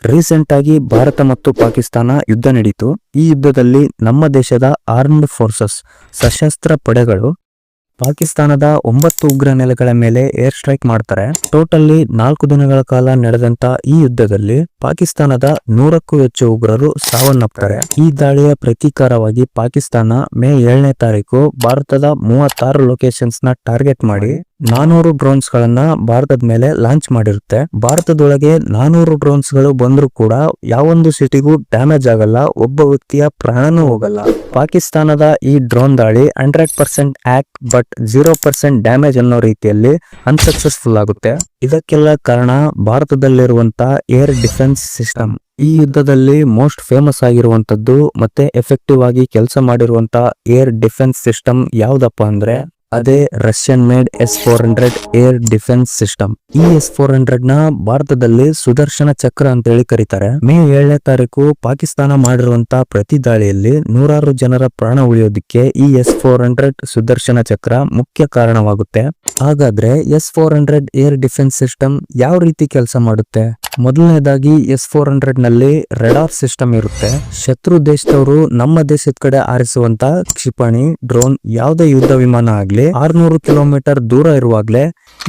Recent ಆಗಿ ಭಾರತ ಮತ್ತು ಪಾಕಿಸ್ತಾನ ಯುದ್ಧ ನಡೀತು. ಈ ಯುದ್ಧದಲ್ಲಿ ನಮ್ಮ ದೇಶದ ಆರ್ಮ್ಡ್ ಫೋರ್ಸಸ್ ಸಶಸ್ತ್ರ ಪಡೆಗಳು ಪಾಕಿಸ್ತಾನದ 9 ಉಗ್ರ ನೆಲೆಗಳ ಮೇಲೆ ಏರ್ ಸ್ಟ್ರೈಕ್ ಮಾಡ್ತಾರೆ. ಟೋಟಲಿ 4 ದಿನಗಳ ಕಾಲ ನಡೆದಂತ ಈ ಯುದ್ಧದಲ್ಲಿ ಪಾಕಿಸ್ತಾನದ 100ಕ್ಕೂ ಹೆಚ್ಚು ಉಗ್ರರು ಸಾವನ್ನಪ್ತಾರೆ. ಈ ದಾಳಿಯ ಪ್ರತೀಕಾರವಾಗಿ ಪಾಕಿಸ್ತಾನ ಮೇ 7ನೇ ತಾರೀಕು ಭಾರತದ 36 ಲೊಕೇಶನ್ಸ್ ನ ಟಾರ್ಗೆಟ್ ಮಾಡಿ 400 ಡ್ರೋನ್ಸ್ ಗಳನ್ನ ಭಾರತದ ಮೇಲೆ ಲಾಂಚ್ ಮಾಡಿರುತ್ತೆ. ಭಾರತದೊಳಗೆ 400 ಡ್ರೋನ್ಸ್ ಗಳು ಬಂದ್ರೂ ಕೂಡ ಯಾವೊಂದು ಸಿಟಿಗೂ ಡ್ಯಾಮೇಜ್ ಆಗಲ್ಲ, ಒಬ್ಬ ವ್ಯಕ್ತಿಯ ಪ್ರಾಣನೂ ಹೋಗಲ್ಲ. ಪಾಕಿಸ್ತಾನದ ಈ ಡ್ರೋನ್ ದಾಳಿ 100% ಆಕ್ಟ್ ಬಟ್ 0% ಡ್ಯಾಮೇಜ್ ಅನ್ನೋ ರೀತಿಯಲ್ಲಿ ಅನ್ಸಕ್ಸಸ್ಫುಲ್ ಆಗುತ್ತೆ. ಇದಕ್ಕೆಲ್ಲ ಕಾರಣ ಭಾರತದಲ್ಲಿರುವಂತ ಏರ್ ಡಿಫೆನ್ಸ್ ಸಿಸ್ಟಮ್. ಈ ಯುದ್ಧದಲ್ಲಿ ಮೋಸ್ಟ್ ಫೇಮಸ್ ಆಗಿರುವಂತದ್ದು ಮತ್ತೆ ಎಫೆಕ್ಟಿವ್ ಆಗಿ ಕೆಲಸ ಮಾಡಿರುವಂತ ಏರ್ ಡಿಫೆನ್ಸ್ ಸಿಸ್ಟಮ್ ಯಾವ್ದಪ್ಪ ಅಂದ್ರೆ ಅದೇ Russian made S-400 air defence system. ಈ S-400 ನ ಭಾರತದಲ್ಲಿ ಸುದರ್ಶನ ಚಕ್ರ ಅಂತ ಹೇಳಿ ಕರೀತಾರೆ. ಮೇ 7ನೇ ತಾರೀಕು ಪಾಕಿಸ್ತಾನ ಮಾಡಿರುವಂತ ಪ್ರತಿ ದಾಳಿಯಲ್ಲಿ 100 ಜನರ ಪ್ರಾಣ ಉಳಿಯೋದಕ್ಕೆ ಈ S-400 ಸುದರ್ಶನ ಚಕ್ರ ಮುಖ್ಯ ಕಾರಣವಾಗುತ್ತೆ. ಹಾಗಾದ್ರೆ S-400 ಏರ್ ಡಿಫೆನ್ಸ್ ಸಿಸ್ಟಮ್ ಯಾವ ರೀತಿ ಕೆಲಸ ಮಾಡುತ್ತೆ? ಮೊದಲನೇದಾಗಿ S-400 ನಲ್ಲಿ ರೆಡಾರ್ ಸಿಸ್ಟಮ್ ಇರುತ್ತೆ. ಶತ್ರು ದೇಶದವರು ನಮ್ಮ ದೇಶದ ಕಡೆ ಆರಿಸುವಂತ ಕ್ಷಿಪಣಿ, ಡ್ರೋನ್, ಯಾವುದೇ ಯುದ್ಧ ವಿಮಾನ ಆಗ್ಲಿ 600 ಕಿಲೋಮೀಟರ್ ದೂರ ಇರುವಾಗ್ಲೇ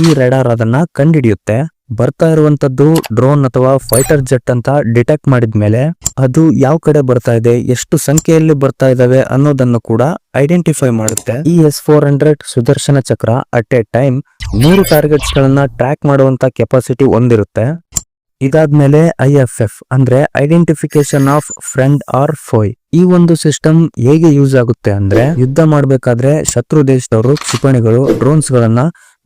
ಈ ರೆಡಾರ್ ಅದನ್ನ ಕಂಡುಹಿಡಿಯುತ್ತೆ. ಬರ್ತಾ ಇರುವಂತದ್ದು ಡ್ರೋನ್ ಅಥವಾ ಫೈಟರ್ ಜೆಟ್ ಅಂತ ಡಿಟೆಕ್ಟ್ ಮಾಡಿದ್ಮೇಲೆ ಅದು ಯಾವ ಕಡೆ ಬರ್ತಾ ಇದೆ, ಎಷ್ಟು ಸಂಖ್ಯೆಯಲ್ಲಿ ಬರ್ತಾ ಇದಾವೆ ಅನ್ನೋದನ್ನು ಕೂಡ ಐಡೆಂಟಿಫೈ ಮಾಡುತ್ತೆ. ಈ S-400 ಸುದರ್ಶನ ಚಕ್ರ ಅಟ್ ಎ ಟೈಮ್ 100 ಟಾರ್ಗೆಟ್ಸ್ ಗಳನ್ನ ಟ್ರ್ಯಾಕ್ ಮಾಡುವಂತ ಕೆಪಾಸಿಟಿ ಹೊಂದಿರುತ್ತೆ. ಇದಾದ್ಮೇಲೆ IFF ಅಂದ್ರೆ ಐಡೆಂಟಿಫಿಕೇಶನ್ ಆಫ್ ಫ್ರೆಂಡ್ ಆರ್ ಫೋಯ್. ಈ ಒಂದು ಸಿಸ್ಟಮ್ ಹೇಗೆ ಯೂಸ್ ಆಗುತ್ತೆ ಅಂದ್ರೆ ಯುದ್ಧ ಮಾಡ್ಬೇಕಾದ್ರೆ ಶತ್ರು ದೇಶದವರು ಕ್ಷಿಪಣಿಗಳು, ಡ್ರೋನ್ಸ್ ಗಳನ್ನ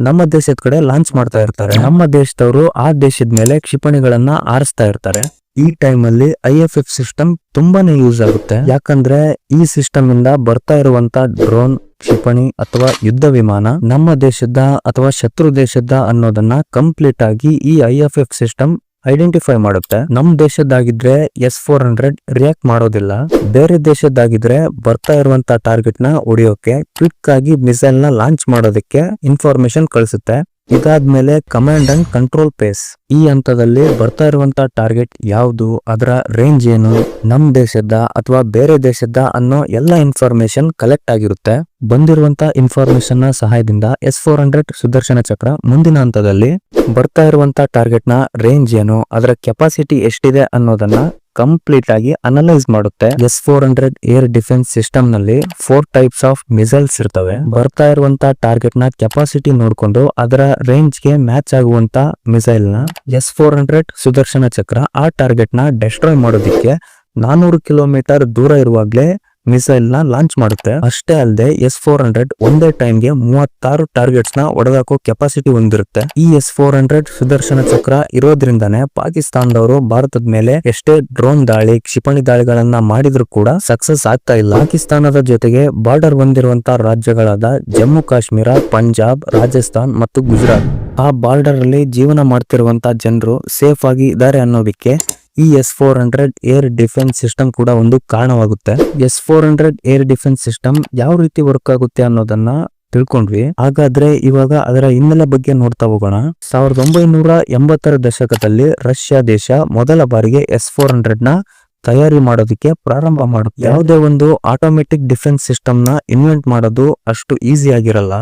ನಮ್ಮ ದೇಶದ ಕಡೆ ಲಾಂಚ್ ಮಾಡ್ತಾ ಇರ್ತಾರೆ. ನಮ್ಮ ದೇಶದವರು ಆ ದೇಶದ ಮೇಲೆ ಕ್ಷಿಪಣಿಗಳನ್ನ ಆರಿಸ್ತಾ ಇರ್ತಾರೆ. ಈ ಟೈಮ್ ಅಲ್ಲಿ IFF ಸಿಸ್ಟಮ್ ತುಂಬಾನೇ ಯೂಸ್ ಆಗುತ್ತೆ. ಯಾಕಂದ್ರೆ ಈ ಸಿಸ್ಟಮ್ ಇಂದ ಬರ್ತಾ ಇರುವಂತ ಡ್ರೋನ್, ಕ್ಷಿಪಣಿ ಅಥವಾ ಯುದ್ಧ ವಿಮಾನ ನಮ್ಮ ದೇಶದ ಅಥವಾ ಶತ್ರು ದೇಶದ ಅನ್ನೋದನ್ನ ಕಂಪ್ಲೀಟ್ ಆಗಿ ಈ IFF ಸಿಸ್ಟಮ್ ಐಡೆಂಟಿಫೈ ಮಾಡುತ್ತೆ. ನಮ್ ದೇಶದಾಗಿದ್ರೆ S-400 ರಿಯಾಕ್ಟ್ ಮಾಡೋದಿಲ್ಲ. ಬೇರೆ ದೇಶದಾಗಿದ್ರೆ ಬರ್ತಾ ಇರುವಂತ ಟಾರ್ಗೆಟ್ ನ ಹೊಡೆಯೋಕೆ ಕ್ವಿಕ್ ಆಗಿ ಮಿಸೈಲ್ ನ ಲಾಂಚ್ ಮಾಡೋದಕ್ಕೆ ಇನ್ಫಾರ್ಮೇಶನ್ ಕಳಿಸುತ್ತೆ. ಇದಾದ್ಮೇಲೆ ಕಮಾಂಡ್ ಅಂಡ್ ಕಂಟ್ರೋಲ್ ಪೇಸ್. ಈ ಹಂತದಲ್ಲಿ ಬರ್ತಾ ಇರುವಂತ ಟಾರ್ಗೆಟ್ ಯಾವುದು, ಅದರ ರೇಂಜ್ ಏನು, ನಮ್ ದೇಶದ ಅಥವಾ ಬೇರೆ ದೇಶದ ಅನ್ನೋ ಎಲ್ಲ ಇನ್ಫಾರ್ಮೇಶನ್ ಕಲೆಕ್ಟ್ ಆಗಿರುತ್ತೆ. ಬಂದಿರುವಂತ ಇನ್ಫಾರ್ಮೇಶನ್ ನ ಸಹಾಯದಿಂದ S-400 ಸುದರ್ಶನ ಚಕ್ರ ಮುಂದಿನ ಹಂತದಲ್ಲಿ ಬರ್ತಾ ಇರುವಂತ ಟಾರ್ಗೆಟ್ ನ ರೇಂಜ್ ಏನು, ಅದರ ಕೆಪಾಸಿಟಿ ಎಷ್ಟಿದೆ ಅನ್ನೋದನ್ನ ಕಂಪ್ಲೀಟ್ ಆಗಿ ಅನಲೈಸ್ ಮಾಡುತ್ತೆ. S-400 ಏರ್ ಡಿಫೆನ್ಸ್ ಸಿಸ್ಟಮ್ ನಲ್ಲಿ 4 ಟೈಪ್ಸ್ ಆಫ್ ಮಿಸೈಲ್ಸ್ ಇರ್ತವೆ. ಬರ್ತಾ ಇರುವಂತ ಟಾರ್ಗೆಟ್ ನ ಕೆಪಾಸಿಟಿ ನೋಡ್ಕೊಂಡು ಅದರ ರೇಂಜ್ ಗೆ ಮ್ಯಾಚ್ ಆಗುವಂತ ಮಿಸೈಲ್ ನ S-400 ಸುದರ್ಶನ ಚಕ್ರ ಆ ಟಾರ್ಗೆಟ್ ನ ಡೆಸ್ಟ್ರಾಯ್ ಮಾಡೋದಿಕ್ಕೆ 400 ಕಿಲೋಮೀಟರ್ ದೂರ ಇರುವಾಗ್ಲೇ ಮಿಸೈಲ್ ನ ಲಾಂಚ್ ಮಾಡುತ್ತೆ. ಅಷ್ಟೇ ಅಲ್ಲದೆ S-400 ಒಂದೇ ಟೈಮ್ ಗೆ 36 ಟಾರ್ಗೆಟ್ಸ್ ನ ಹೊಡೆದಾಕೋ ಕೆಪಾಸಿಟಿ ಹೊಂದಿರುತ್ತೆ. ಈ S-400 ಸುದರ್ಶನ ಚಕ್ರ ಇರೋದ್ರಿಂದಾನೇ ಪಾಕಿಸ್ತಾನದವರು ಭಾರತದ ಮೇಲೆ ಎಷ್ಟೇ ಡ್ರೋನ್ ದಾಳಿ, ಕ್ಷಿಪಣಿ ದಾಳಿಗಳನ್ನ ಮಾಡಿದ್ರು ಕೂಡ ಸಕ್ಸಸ್ ಆಗ್ತಾ ಇಲ್ಲ. ಪಾಕಿಸ್ತಾನದ ಜೊತೆಗೆ ಬಾರ್ಡರ್ ಹೊಂದಿರುವಂತ ರಾಜ್ಯಗಳಾದ ಜಮ್ಮು ಕಾಶ್ಮೀರ, ಪಂಜಾಬ್, ರಾಜಸ್ಥಾನ್ ಮತ್ತು ಗುಜರಾತ್, ಆ ಬಾರ್ಡರ್ ಅಲ್ಲಿ ಜೀವನ ಮಾಡ್ತಿರುವಂತ ಜನರು ಸೇಫ್ ಆಗಿ ಇದ್ದಾರೆ ಅನ್ನೋದಕ್ಕೆ ಈ S-400 ಏರ್ ಡಿಫೆನ್ಸ್ ಸಿಸ್ಟಮ್ ಕೂಡ ಒಂದು ಕಾರಣವಾಗುತ್ತೆ. S-400 ಏರ್ ಡಿಫೆನ್ಸ್ ಸಿಸ್ಟಮ್ ಯಾವ ರೀತಿ ವರ್ಕ್ ಆಗುತ್ತೆ ಅನ್ನೋದನ್ನ ತಿಳ್ಕೊಂಡ್ವಿ. ಹಾಗಾದ್ರೆ ಇವಾಗ ಅದರ ಹಿನ್ನೆಲೆ ಬಗ್ಗೆ ನೋಡ್ತಾ ಹೋಗೋಣ. 1980ರ ದಶಕದಲ್ಲಿ ರಷ್ಯಾ ದೇಶ ಮೊದಲ ಬಾರಿಗೆ S-400 ನ ತಯಾರಿ ಮಾಡೋದಕ್ಕೆ ಪ್ರಾರಂಭ ಮಾಡುತ್ತೆ. ಯಾವುದೇ ಒಂದು ಆಟೋಮೆಟಿಕ್ ಡಿಫೆನ್ಸ್ ಸಿಸ್ಟಮ್ ನ ಇನ್ವೆಂಟ್ ಮಾಡೋದು ಅಷ್ಟು ಈಸಿ ಆಗಿರಲ್ಲ.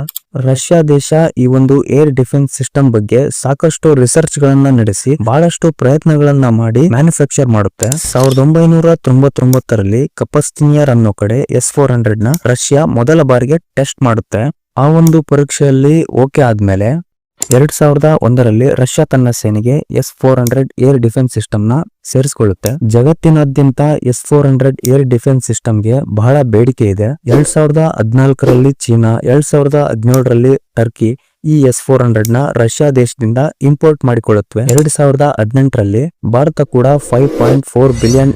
ರಷ್ಯಾ ದೇಶ ಈ ಒಂದು ಏರ್ ಡಿಫೆನ್ಸ್ ಸಿಸ್ಟಮ್ ಬಗ್ಗೆ ಸಾಕಷ್ಟು ರಿಸರ್ಚ್ ಗಳನ್ನ ನಡೆಸಿ ಬಹಳಷ್ಟು ಪ್ರಯತ್ನಗಳನ್ನ ಮಾಡಿ ಮ್ಯಾನುಫ್ಯಾಕ್ಚರ್ ಮಾಡುತ್ತೆ. 1999ರಲ್ಲಿ ಕಪಸ್ತಿನಿಯರ್ ಅನ್ನೋ ಕಡೆ S-400 ನ ರಷ್ಯಾ ಮೊದಲ ಬಾರಿಗೆ ಟೆಸ್ಟ್ ಮಾಡುತ್ತೆ. ಆ ಒಂದು ಪರೀಕ್ಷೆಯಲ್ಲಿ ಓಕೆ ಆದ್ಮೇಲೆ 2001ರಲ್ಲಿ ರಷ್ಯಾ ತನ್ನ ಸೇನೆಗೆ S-400 ಏರ್ ಡಿಫೆನ್ಸ್ ಸಿಸ್ಟಮ್ ನ ಸೇರಿಸಿಕೊಳ್ಳುತ್ತೆ. ಜಗತ್ತಿನಾದ್ಯಂತ S-400 ಏರ್ ಡಿಫೆನ್ಸ್ ಸಿಸ್ಟಮ್ಗೆ ಬಹಳ ಬೇಡಿಕೆ ಇದೆ. 2014ರಲ್ಲಿ ಚೀನಾ, 2017ರಲ್ಲಿ ಟರ್ಕಿ ಈ S-400 ನ ರಷ್ಯಾ ದೇಶದಿಂದ ಇಂಪೋರ್ಟ್ ಮಾಡಿಕೊಳ್ಳುತ್ತವೆ. 2018ರಲ್ಲಿ ಭಾರತ ಕೂಡ $5.4 ಬಿಲಿಯನ್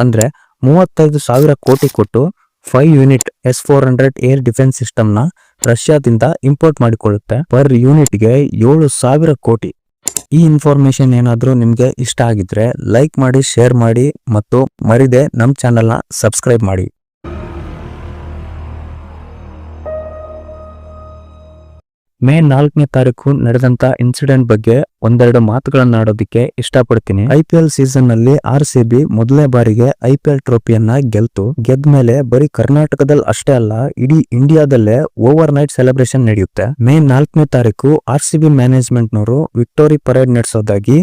ಅಂದ್ರೆ 35,000 ಕೋಟಿ ಕೊಟ್ಟು 5 unit S-400 air defence system ನ ರಷ್ಯಾದಿಂದ ಇಂಪೋರ್ಟ್ ಮಾಡಿಕೊಳ್ಳುತ್ತೆ. ಪರ್ ಯೂನಿಟ್ ಗೆ 7,000 ಕೋಟಿ. ಈ ಇನ್ಫಾರ್ಮೇಶನ್ ಏನಾದ್ರೂ ನಿಮ್ಗೆ ಇಷ್ಟ ಆಗಿದ್ರೆ ಲೈಕ್ ಮಾಡಿ, ಶೇರ್ ಮಾಡಿ ಮತ್ತು ಮರಿದೆ ನಮ್ ಚಾನೆಲ್ ನ ಸಬ್ಸ್ಕ್ರೈಬ್ ಮಾಡಿ. ಮೇ 4ನೇ ತಾರೀಕು ನಡೆದಂತ ಇನ್ಸಿಡೆಂಟ್ ಬಗ್ಗೆ ಒಂದೆರಡು ಮಾತುಗಳನ್ನ ಆಡೋದಕ್ಕೆ ಇಷ್ಟಪಡ್ತೀನಿ. IPL ಸೀಸನ್ ನಲ್ಲಿ RCB ಮೊದಲನೇ ಬಾರಿಗೆ IPL ಟ್ರೋಫಿಯನ್ನ ಗೆದ್ಮೇಲೆ ಬರೀ ಕರ್ನಾಟಕದಲ್ಲಿ ಅಷ್ಟೇ ಅಲ್ಲ, ಇಡೀ ಇಂಡಿಯಾದಲ್ಲೇ ಓವರ್ ನೈಟ್ ಸೆಲೆಬ್ರೇಷನ್ ನಡೆಯುತ್ತೆ. ಮೇ 4ನೇ ತಾರೀಕು RCB ಮ್ಯಾನೇಜ್ಮೆಂಟ್ ನವರು ವಿಕ್ಟೋರಿ ಪರೇಡ್ ನಡೆಸೋದಾಗಿ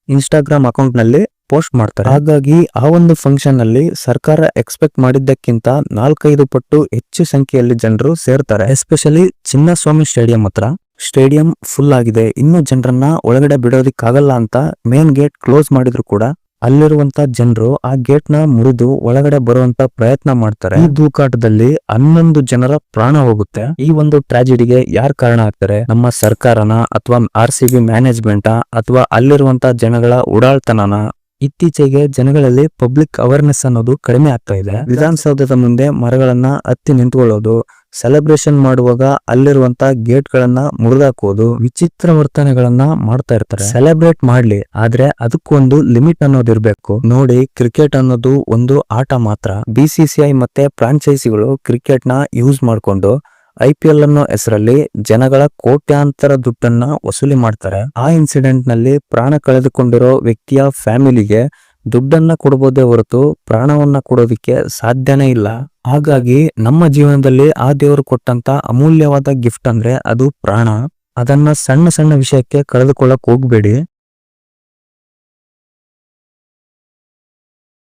ಇನ್ಸ್ಟಾಗ್ರಾಮ್ ಅಕೌಂಟ್ ನಲ್ಲಿ ಪೋಸ್ಟ್ ಮಾಡ್ತಾರೆ. ಹಾಗಾಗಿ ಆ ಒಂದು ಫಂಕ್ಷನ್ ಅಲ್ಲಿ ಸರ್ಕಾರ ಎಕ್ಸ್ಪೆಕ್ಟ್ ಮಾಡಿದ್ದಕ್ಕಿಂತ 4-5 ಪಟ್ಟು ಹೆಚ್ಚು ಸಂಖ್ಯೆಯಲ್ಲಿ ಜನರು ಸೇರ್ತಾರೆ. ಎಸ್ಪೆಷಲಿ ಚಿನ್ನಸ್ವಾಮಿ ಸ್ಟೇಡಿಯಂ ಹತ್ರ. ಸ್ಟೇಡಿಯಂ ಫುಲ್ ಆಗಿದೆ, ಇನ್ನು ಜನರನ್ನ ಒಳಗಡೆ ಬಿಡೋದಿಕ್ಕಾಗಲ್ಲ ಅಂತ ಮೇನ್ ಗೇಟ್ ಕ್ಲೋಸ್ ಮಾಡಿದ್ರು ಕೂಡ ಅಲ್ಲಿರುವಂತ ಜನರು ಆ ಗೇಟ್ ನ ಮುರಿದು ಒಳಗಡೆ ಬರುವಂತ ಪ್ರಯತ್ನ ಮಾಡ್ತಾರೆ. ಈ ದೂಕಾಟದಲ್ಲಿ 11 ಜನರ ಪ್ರಾಣ ಹೋಗುತ್ತೆ. ಈ ಒಂದು ಟ್ರಾಜಿಡಿಗೆ ಯಾರು ಕಾರಣ ಆಗ್ತಾರೆ? ನಮ್ಮ ಸರ್ಕಾರನ ಅಥವಾ RCB ಮ್ಯಾನೇಜ್ಮೆಂಟಾ ಅಥವಾ ಅಲ್ಲಿರುವಂತ ಜನಗಳ ಉಡಾಳ್ತನನ? ಇತ್ತೀಚೆಗೆ ಜನಗಳಲ್ಲಿ ಪಬ್ಲಿಕ್ ಅವೇರ್ನೆಸ್ ಅನ್ನೋದು ಕಡಿಮೆ ಆಗ್ತಾ ಇದೆ. ವಿಧಾನಸೌಧದ ಮುಂದೆ ಮರಗಳನ್ನ ಹತ್ತಿ ನಿಂತ್ಕೊಳ್ಳೋದು, ಸೆಲೆಬ್ರೇಷನ್ ಮಾಡುವಾಗ ಅಲ್ಲಿರುವಂತ ಗೇಟ್ ಗಳನ್ನ ಮುರಿದಾಕೋದು, ವಿಚಿತ್ರ ವರ್ತನೆಗಳನ್ನ ಮಾಡ್ತಾ ಇರ್ತಾರೆ. ಸೆಲೆಬ್ರೇಟ್ ಮಾಡ್ಲಿ, ಆದ್ರೆ ಅದಕ್ಕೊಂದು ಲಿಮಿಟ್ ಅನ್ನೋದಿರ್ಬೇಕು. ನೋಡಿ, ಕ್ರಿಕೆಟ್ ಅನ್ನೋದು ಒಂದು ಆಟ ಮಾತ್ರ. BCCI ಮತ್ತೆ ಫ್ರಾಂಚೈಸಿಗಳು ಕ್ರಿಕೆಟ್ ನ ಯೂಸ್ ಮಾಡ್ಕೊಂಡು IPL ಅನ್ನೋ ಹೆಸರಲ್ಲಿ ಜನಗಳ ಕೋಟ್ಯಾಂತರ ದುಡ್ಡನ್ನ ವಸೂಲಿ ಮಾಡ್ತಾರೆ. ಆ ಇನ್ಸಿಡೆಂಟ್ ನಲ್ಲಿ ಪ್ರಾಣ ಕಳೆದುಕೊಂಡಿರೋ ವ್ಯಕ್ತಿಯ ಫ್ಯಾಮಿಲಿಗೆ ದುಡ್ಡನ್ನ ಕೊಡಬಹುದೇ ಹೊರತು ಪ್ರಾಣವನ್ನ ಕೊಡೋದಿಕ್ಕೆ ಸಾಧ್ಯನೇ ಇಲ್ಲ. ಹಾಗಾಗಿ ನಮ್ಮ ಜೀವನದಲ್ಲಿ ಆ ದೇವರು ಕೊಟ್ಟಂತ ಅಮೂಲ್ಯವಾದ ಗಿಫ್ಟ್ ಅಂದ್ರೆ ಅದು ಪ್ರಾಣ. ಅದನ್ನ ಸಣ್ಣ ಸಣ್ಣ ವಿಷಯಕ್ಕೆ ಕಳೆದುಕೊಳ್ಳಕ್ ಹೋಗ್ಬೇಡಿ.